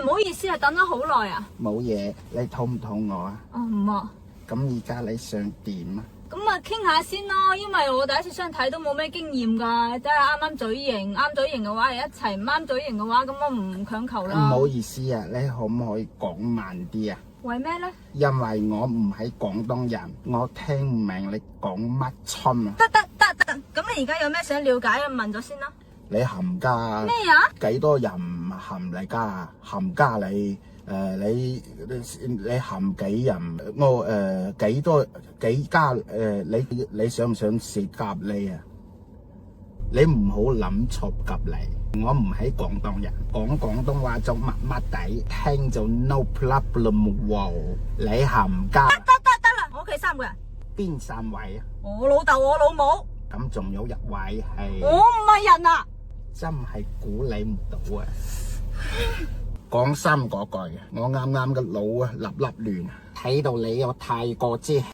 唔好意思啊，等咗好耐啊。冇嘢，你肚唔肚餓啊？哦，唔啊。咁而家你想點啊？咁啊，傾下先咯，因為我第一次相睇都冇咩經驗噶，即係啱啱嘴型，啱嘴型嘅話係一齊，唔啱嘴型嘅話咁我唔強求啦。唔好意思啊，你可唔可以講慢啲啊？為咩呢？因為我唔係廣東人，我聽唔明你講乜春啊！得，咁你而家有咩想了解啊？問咗先啦。你冚家咩啊？幾多人冚你家啊？冚家你你冚幾人？我幾多幾家你想唔想食夾你啊？你唔好諗錯夾你，我唔係廣東人，講廣東話就乜乜地，聽就 no problem 喎。你冚家得啦，我屋企3個人，邊3位啊？我老豆，我老母，咁仲有1位係我唔係人啊！真係估你唔到啊！講心嗰句，我啱啱個腦啊立亂，睇到你有太過之